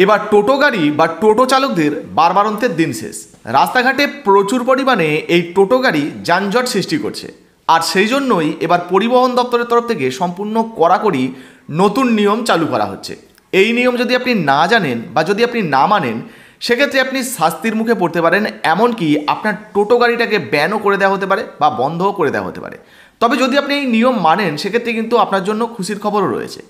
এবার টোটো গাড়ি বা টোটো চালকদের বারবারন্তের দিন শেষ। রাস্তাঘাটে প্রচুর পরিমাণে এই টোটো গাড়ি যানজট সৃষ্টি করছে, আর সেই জন্যই এবার পরিবহন দপ্তরের তরফ থেকে সম্পূর্ণ কড়াকড়ি নতুন নিয়ম চালু করা হচ্ছে। এই নিয়ম যদি আপনি না জানেন বা যদি আপনি না মানেন, সেক্ষেত্রে আপনি শাস্তির মুখে পড়তে পারেন, এমনকি আপনার টোটো গাড়িটাকে ব্যানও করে দেওয়া হতে পারে বা বন্ধও করে দেওয়া হতে পারে। তবে যদি আপনি এই নিয়ম মানেন, সেক্ষেত্রে কিন্তু আপনার জন্য খুশির খবরও রয়েছে।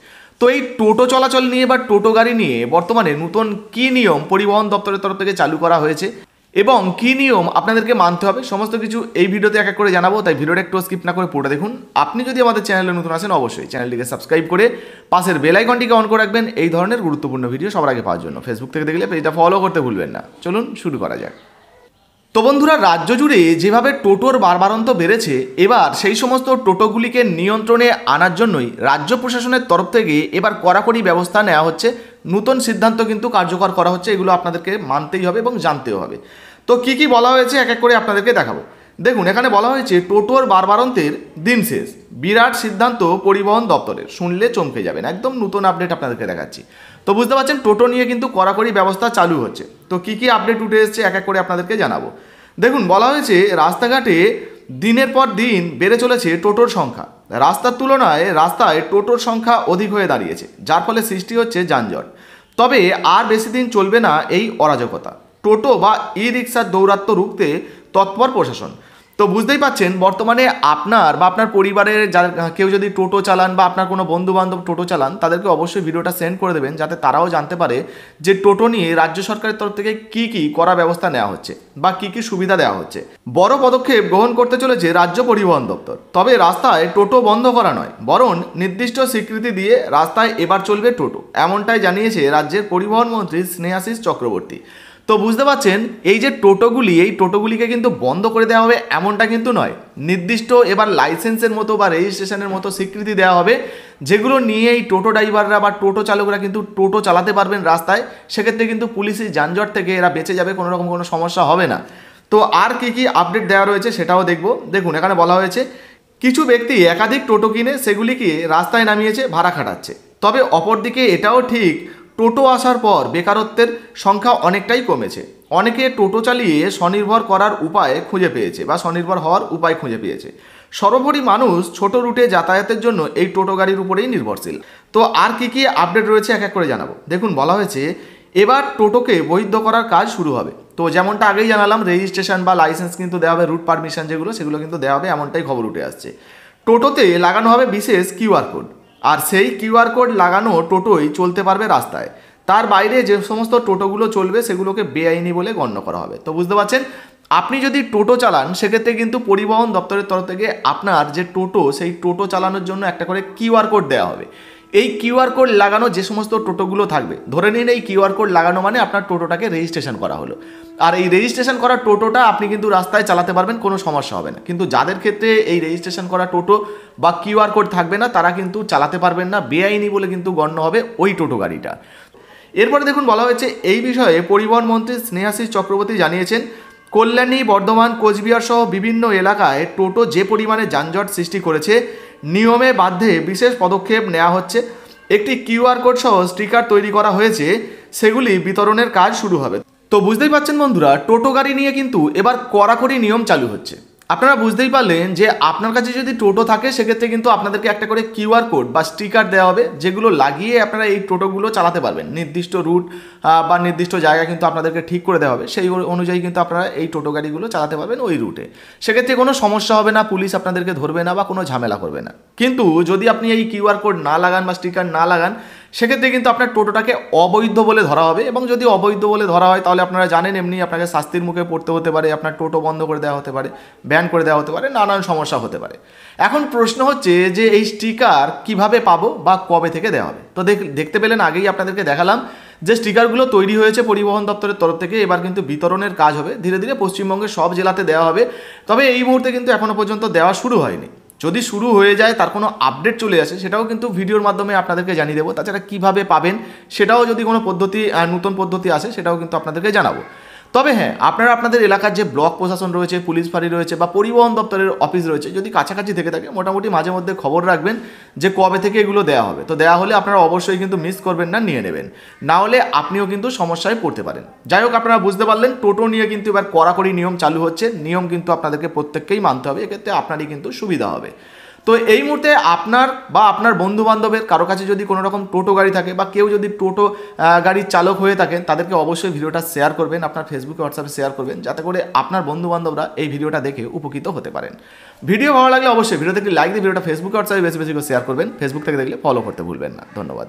তো এই টোটো চলাচল নিয়ে বা টোটো গাড়ি নিয়ে বর্তমানে নতুন কী নিয়ম পরিবহন দপ্তরের তরফ থেকে চালু করা হয়েছে এবং কী নিয়ম আপনাদেরকে মানতে হবে, সমস্ত কিছু এই ভিডিওতে এক এক করে জানাবো। তাই ভিডিওটা একটু স্কিপ না করে পুরোটা দেখুন। আপনি যদি আমাদের চ্যানেলে নতুন আসেন, অবশ্যই চ্যানেলটিকে সাবস্ক্রাইব করে পাশের বেল আইকনটিকে অন করে রাখবেন এই ধরনের গুরুত্বপূর্ণ ভিডিও সবার আগে পাওয়ার জন্য। ফেসবুক থেকে দেখলে পেজটা ফলো করতে ভুলবেন না। চলুন শুরু করা যাক। তো বন্ধুরা, রাজ্য জুড়ে যেভাবে টোটোর বারবারন্ত বেড়েছে, এবার সেই সমস্ত টোটোগুলিকে নিয়ন্ত্রণে আনার জন্যই রাজ্য প্রশাসনের তরফ থেকে এবার কড়াকড়ি ব্যবস্থা নেওয়া হচ্ছে। নতুন সিদ্ধান্ত কিন্তু কার্যকর করা হচ্ছে, এগুলো আপনাদেরকে মানতেই হবে এবং জানতেও হবে। তো কি কি বলা হয়েছে এক এক করে আপনাদেরকে দেখাবো। দেখুন, এখানে বলা হয়েছে টোটোর বারবারন্তের দিন শেষ, বিরাট সিদ্ধান্ত পরিবহন দপ্তরের, শুনলে চমকে যাবেন। একদম নতুন আপডেট আপনাদেরকে দেখাচ্ছি। তো বুঝতে পারছেন, টোটো নিয়ে কিন্তু কড়াকড়ি ব্যবস্থা চালু হচ্ছে। তো কি কি আপডেট উঠে এসেছে এক এক করে আপনাদেরকে জানাবো। দেখুন, বলা হয়েছে রাস্তাঘাটে দিনের পর দিন বেড়ে চলেছে টোটোর সংখ্যা। রাস্তার তুলনায় রাস্তায় টোটোর সংখ্যা অধিক হয়ে দাঁড়িয়েছে, যার ফলে সৃষ্টি হচ্ছে যানজট। তবে আর বেশি দিন চলবে না এই অরাজকতা। টোটো বা ই রিক্সার দৌরাত্ম্য রুখতে তৎপর প্রশাসন। তো বুঝতেই পাচ্ছেন, বর্তমানে আপনার বা আপনার পরিবারের কেউ যদি টোটো চালান বা আপনার কোনো বন্ধু বান্ধব টোটো চালান, তাদেরকে অবশ্যই ভিডিওটা সেন্ড করে দেবেন, যাতে তারাও জানতে পারে যে টোটো নিয়ে রাজ্য সরকারের তরফ থেকে কি কি করা ব্যবস্থা নেওয়া হচ্ছে বা কি কি সুবিধা দেওয়া হচ্ছে। বড় পদক্ষেপ গ্রহণ করতে চলেছে রাজ্য পরিবহন দপ্তর। তবে রাস্তায় টোটো বন্ধ করা নয়, বরং নির্দিষ্ট স্বীকৃতি দিয়ে রাস্তায় এবার চলবে টোটো, এমনটাই জানিয়েছে রাজ্যের পরিবহন মন্ত্রী স্নেহাশিস চক্রবর্তী। তো বুঝতে পারছেন, এই যে টোটোগুলি, এই টোটোগুলিকে কিন্তু বন্ধ করে দেওয়া হবে এমনটা কিন্তু নয়। নির্দিষ্ট এবার লাইসেন্সের মতো বা রেজিস্ট্রেশনের মতো স্বীকৃতি দেওয়া হবে, যেগুলো নিয়ে এই টোটো ড্রাইভাররা বা টোটো চালকরা কিন্তু টোটো চালাতে পারবেন রাস্তায়। সেক্ষেত্রে কিন্তু পুলিশের যানজট থেকে এরা বেঁচে যাবে, কোনো রকম কোনো সমস্যা হবে না। তো আর কি কি আপডেট দেওয়া রয়েছে সেটাও দেখব। দেখুন, এখানে বলা হয়েছে কিছু ব্যক্তি একাধিক টোটো কিনে সেগুলিকে রাস্তায় নামিয়েছে, ভাড়া খাটাচ্ছে। তবে অপরদিকে এটাও ঠিক, টোটো আসার পর বেকারত্বের সংখ্যা অনেকটাই কমেছে। অনেকে টোটো চালিয়ে স্বনির্ভর করার উপায় খুঁজে পেয়েছে বা স্বনির্ভর হওয়ার উপায় খুঁজে পেয়েছে। সর্বোপরি মানুষ ছোট রুটে যাতায়াতের জন্য এই টোটো গাড়ির উপরেই নির্ভরশীল। তো আর কি কি আপডেট রয়েছে এক এক করে জানাবো। দেখুন, বলা হয়েছে এবার টোটোকে বৈধ করার কাজ শুরু হবে। তো যেমনটা আগেই জানালাম, রেজিস্ট্রেশন বা লাইসেন্স কিন্তু দেওয়া হবে, রুট পারমিশন সেগুলো কিন্তু দেওয়া হবে, এমনটাই খবর উঠে আসছে। টোটোতে লাগানো হবে বিশেষ কিউআর কোড, আর সেই কিউআর কোড লাগানো টোটোই চলতে পারবে রাস্তায়। তার বাইরে যে সমস্ত টোটোগুলো চলবে সেগুলোকে বেআইনি বলে গণ্য করা হবে। তো বুঝতে পারছেন, আপনি যদি টোটো চালান, সেক্ষেত্রে কিন্তু পরিবহন দপ্তরের তরফ থেকে আপনার যে টোটো, সেই টোটো চালানোর জন্য একটা করে কিউআর কোড দেওয়া হবে। এই কিউআর কোড লাগানো যে সমস্ত টোটোগুলো থাকবে, ধরে নিন এই কিউআর কোড লাগানো মানে আপনার টোটোটাকে রেজিস্ট্রেশন করা হলো, আর এই রেজিস্ট্রেশন করা টোটোটা আপনি কিন্তু রাস্তায় চালাতে পারবেন, কোনো সমস্যা হবে না। কিন্তু যাদের ক্ষেত্রে এই রেজিস্ট্রেশন করা টোটো বা কিউআর কোড থাকবে না, তারা কিন্তু চালাতে পারবেন না, বেআইনি বলে কিন্তু গণ্য হবে ওই টোটো গাড়িটা। এরপরে দেখুন, বলা হয়েছে এই বিষয়ে পরিবহন মন্ত্রী স্নেহাশিস চক্রবর্তী জানিয়েছেন, কল্যাণী, বর্ধমান, কোচবিহার সহ বিভিন্ন এলাকায় টোটো যে পরিমাণে যানজট সৃষ্টি করেছে, নিয়মে বাধ্যে বিশেষ পদক্ষেপ নেওয়া হচ্ছে। একটি কিউআর কোড সহ স্টিকার তৈরি করা হয়েছে, সেগুলি বিতরণের কাজ শুরু হবে। তো বুঝতেই পারছেন বন্ধুরা, টোটো গাড়ি নিয়ে কিন্তু এবার কড়াকড়ি নিয়ম চালু হচ্ছে। আপনারা বুঝতেই পারলেন যে আপনার কাছে যদি টোটো থাকে, সেক্ষেত্রে কিন্তু আপনাদেরকে একটা করে কিউআর কোড বা স্টিকার দেওয়া হবে, যেগুলো লাগিয়ে আপনারা এই টোটোগুলো চালাতে পারবেন। নির্দিষ্ট রুট বা নির্দিষ্ট জায়গা কিন্তু আপনাদেরকে ঠিক করে দেওয়া হবে, সেই অনুযায়ী কিন্তু আপনারা এই টোটো গাড়িগুলো চালাতে পারবেন ওই রুটে। সেক্ষেত্রে কোনো সমস্যা হবে না, পুলিশ আপনাদেরকে ধরবে না বা কোনো ঝামেলা করবে না। কিন্তু যদি আপনি এই কিউআর কোড না লাগান বা স্টিকার না লাগান, সেক্ষেত্রে কিন্তু আপনার টোটোটাকে অবৈধ বলে ধরা হবে, এবং যদি অবৈধ বলে ধরা হয়, তাহলে আপনারা জানেন এমনি আপনাকে শাস্তির মুখে পড়তে হতে পারে, আপনার টোটো বন্ধ করে দেওয়া হতে পারে, ব্যান করে দেওয়া হতে পারে, নানান সমস্যা হতে পারে। এখন প্রশ্ন হচ্ছে যে এই স্টিকার কিভাবে পাবো বা কবে থেকে দেওয়া হবে। তো দেখতে পেলেন, আগেই আপনাদেরকে দেখালাম যে স্টিকারগুলো তৈরি হয়েছে পরিবহন দপ্তরের তরফ থেকে। এবার কিন্তু বিতরণের কাজ হবে, ধীরে ধীরে পশ্চিমবঙ্গের সব জেলাতে দেওয়া হবে। তবে এই মুহূর্তে কিন্তু এখনও পর্যন্ত দেওয়া শুরু হয়নি। যদি শুরু হয়ে যায়, তার কোনো আপডেট চলে আসে, সেটাও কিন্তু ভিডিওর মাধ্যমে আপনাদেরকে জানিয়ে দেবো। তাছাড়া কীভাবে পাবেন সেটাও, যদি কোনো পদ্ধতি নতুন পদ্ধতি আসে, সেটাও কিন্তু আপনাদেরকে জানাবো। তবে হ্যাঁ, আপনারা আপনাদের এলাকার যে ব্লক প্রশাসন রয়েছে, পুলিশ ফাঁড়ি রয়েছে বা পরিবহন দপ্তরের অফিস রয়েছে, যদি কাছাকাছি থেকে থাকে মোটামুটি মাঝে মধ্যে খবর রাখবেন যে কবে থেকে এগুলো দেওয়া হবে। তো দেওয়া হলে আপনারা অবশ্যই কিন্তু মিস করবেন না, নিয়ে নেবেন, না হলে আপনিও কিন্তু সমস্যায় পড়তে পারেন। যাই হোক, আপনারা বুঝতে পারলেন টোটো নিয়ে কিন্তু এবার কড়াকড়ি নিয়ম চালু হচ্ছে। নিয়ম কিন্তু আপনাদেরকে প্রত্যেককেই মানতে হবে, এক্ষেত্রে আপনারই কিন্তু সুবিধা হবে। তো এই মুহূর্তে আপনার বা আপনার বন্ধু বান্ধবের কারো কাছে যদি কোনো রকম টোটো গাড়ি থাকে বা কেউ যদি টোটো গাড়ির চালক হয়ে থাকেন, তাদেরকে অবশ্যই ভিডিওটা শেয়ার করবেন, আপনার ফেসবুকে হোয়াটসঅ্যাপে শেয়ার করবেন, যাতে করে আপনার বন্ধু বান্ধবরা এই ভিডিওটা দেখে উপকৃত হতে পারেন। ভিডিও ভালো লাগলে অবশ্যই ভিডিও থেকে লাইক দিয়ে ভিডিওটা ফেসবুকে হোয়াটসঅ্যাপে বেশি বেশি করে শেয়ার করবেন। ফেসবুক থেকে দেখলে ফলো করতে ভুলবেন না। ধন্যবাদ।